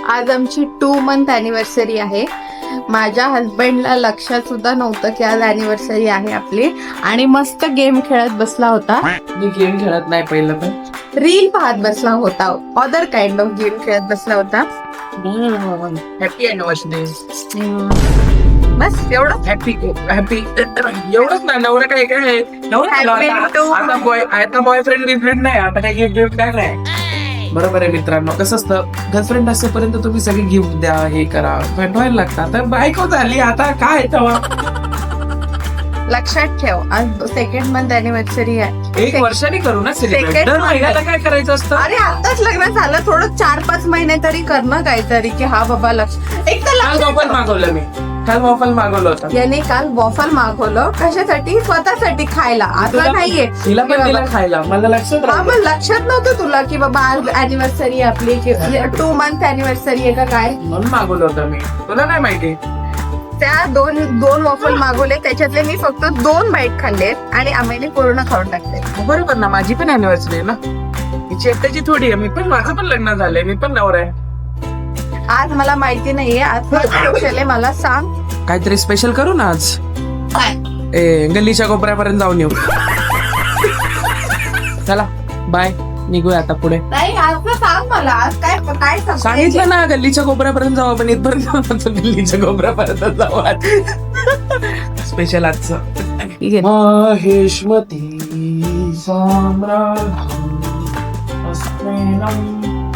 आज आमची 2 month anniversary आहे. माझ्या हजबंडला लक्षात सुद्धा नव्हतं की आज अॅनिव्हर्सरी आहे आपली, आणि मस्त गेम खेळत बसला होता. मी गेम खेळत नाही पहिलं पण रील पाहत बसला होता, अदर काइंड ऑफ गेम खेळत बसला होता. Happy anniversary. बस एवढं. हॅपी एवढंच ना. नवरा काय काय आता बॉयफ्रेंड बिफ्रेंड नाही, आता काय गिफ्ट काय नाही. बरोबर आहे मित्रांनो. कसं असतं, गर्लफ्रेंड असेपर्यंत तुम्ही सगळे गिफ्ट द्या, हे करा, भेटवायला लागतात. तर बायको झाली आता काय तेव्हा. लक्षात ठेव, आज 2nd month अॅनिव्हर्सरी आहे. 1 वर्षाने करू ना सेलिब्रेट. Second दर महिन्याला काय करायचं असतं. अरे आताच लग्न झालं, थोडं 4-5 महिने तरी करणं काहीतरी की हा बाबा लक्ष. एक तर काल वॉफल मागवलं मी. काल वॉफल मागवलं होतं. याने काल वॉफल मागवलं कशासाठी? स्वतःसाठी खायला. आता नाहीये तिला पण दिला खायला. मला लक्षात हा, राहतं. पण लक्षात नव्हतं तुला की बाबा आज अॅनिव्हर्सरी आपली, 2 month अॅनिव्हर्सरी आहे का काय? म्हणून मागवलं होतं मी. तुला नाही माहिती. त्या दोन वॉफल मागवले, त्याच्यातले मी फक्त 2 बाईट खाल्ले आणि आम्ही पूर्ण खाऊन टाकले. बरोबर ना, माझी पण अॅनिव्हर्सरी आहे ना. हिची एकट्याची थोडी आहे. मी पण, माझं पण लग्न झालंय, मी पण नवरा आहे. आज मला माहिती नाहीये, आज स्पेशल आहे. मला सांग काहीतरी स्पेशल करू ना आज. काय. गल्लीच्या कोपऱ्यापर्यंत जाऊन येऊ. चला बाय, निघूया आता पुढे. नाही, आज सांग मला आज काय काय सांगितलं ना, गल्लीच्या कोपऱ्यापर्यंत जाऊ. आपण इथपर्यंत गल्लीच्या कोपऱ्यापर्यंत जाऊ आज. स्पेशल आजचं महेशमती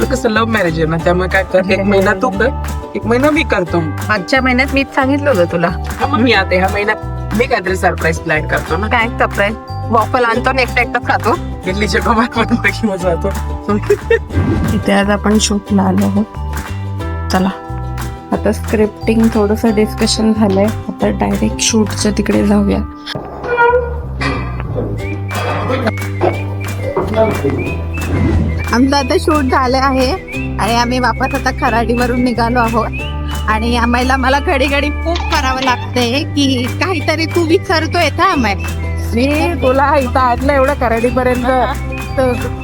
कसं लव्ह मॅरेज आहे ना, त्यामुळे काय कर, 1 महिना तू कर, 1 महिना मी करतो. मागच्या महिन्यात मीच सांगितलं होतं तुला. मी आता ह्या महिन्यात मी काहीतरी सरप्राईज प्लॅन करतो ना. काय सरप्राईज? वॉफल आणतो आणि एकटा खातो. गल्लीच्या कोपऱ्यापर्यंत मजा जातो. इथे आज आपण शूटला आलो आहोत. चला आता स्क्रिप्टिंग थोडंसं डिस्कशन झालंय, आता डायरेक्ट शूटच्या तिकडे जाऊया. आमचं आता शूट झालं आहे आणि आम्ही वापस आता खराडीवरून निघालो आहोत. आणि आम्हाला मला घडी घडी खूप करावं लागतंय की काहीतरी तू विचारतोय ना आम्हाला. मी तुला इथं आणलं एवढं खराडीपर्यंत,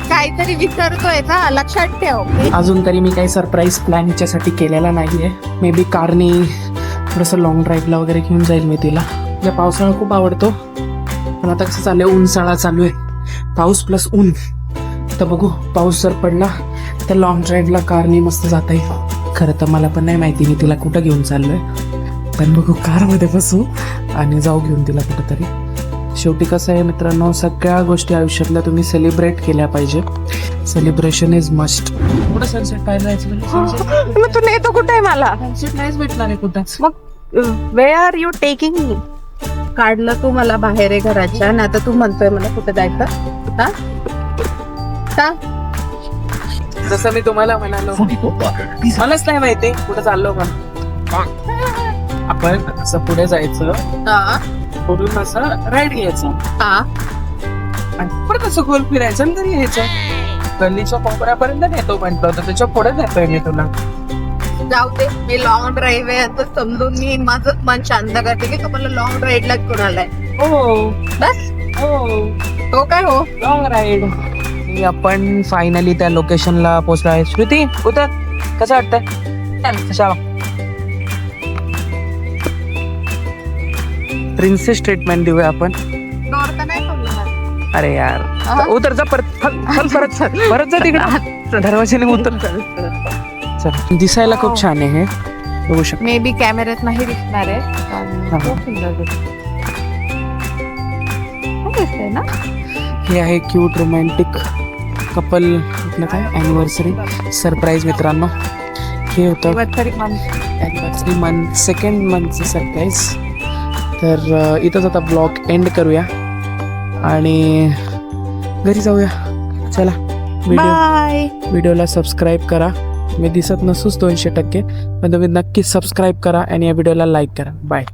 काहीतरी विचारतोय ना, लक्षात ठेव. अजून तरी मी काही सरप्राईज प्लॅन हिच्यासाठी केलेला नाहीये. मे बी कारनी थोडंसं लॉंग ड्राईव्हला वगैरे घेऊन जाईल मी तिला. या पावसाळा खूप आवडतो, पण आता कसं चालू आहे, उन्हाळा चालू आहे, पाऊस प्लस ऊन. तर बघू, पाऊस जर पडला तर लॉंग ड्राईव्हला कारनी मस्त जाता येईल. खरं तर मला पण नाही माहिती मी तिला कुठं घेऊन चाललोय, पण बघू कारमध्ये बसू आणि जाऊ घेऊन तिला कुठंतरी. शेवटी कसं आहे मित्रांनो, सगळ्या गोष्टी आयुष्यातल्या तुम्ही सेलिब्रेट केल्या पाहिजे. Celebration is must. कुठं सनसेट पाहायला जायचं? मग तू नेतो कुठे मला? सनसेट नाहीच भेटणार आहे कुठंच. मग where are you taking me? काढलं तू मला बाहेर आहे घराच्या, आणि आता तू म्हणतोय मला कुठे जायचं? जसं मी तुम्हाला म्हणालो, मलाच नाही माहिती कुठं चाललो पण. आपण असं पुढे जायचं, पुढून असं राईट घ्यायचं आणि परत असं गोल फिरायचं आणि घरी यायचं. गल्लीच्या कोपऱ्यापर्यंत नेतो म्हटलं होतं, त्याच्या पुढे नेतोय मी तुला. जाऊ दे, मी लॉंग ड्राईव्ह आहे असं समजून मी माझं मन शांत करते की तुम्हाला लॉंग ड्राईव्हला घेऊन आलाय. हो बस हो, तो काय हो, लॉंग राईड. आपण फायनली त्या लोकेशनला पोहोचलो आहे. श्रुती उतर, कसं वाटतंय? चला, प्रिन्सेस ट्रीटमेंट देऊया आपण. डोर तर नाही खोलला. अरे यार, उतर जा, परत जा तिकडे, दरवाजाने उतर. चल, दिसायला खूप छान आहे हे, बघू शकतो. मे बी कॅमेऱ्यात नाही दिसणार आहे. खूप सुंदर दिसतंय ना. हे आहे क्यूट रोमॅन्टिक कपल, आपलं काय अॅनिव्हर्सरी सरप्राईज मित्रांनो. हे होतं अॅनिव्हर्सरी मंथ, 2nd monthचं सरप्राईज. तर इथंच आता ब्लॉग एंड करूया आणि घरी जाऊया. चला, व्हिडिओला सबस्क्राईब करा. मी दिसत नसूच 200%, पण तुम्ही नक्कीच सबस्क्राईब करा आणि या व्हिडिओला लाईक करा. बाय.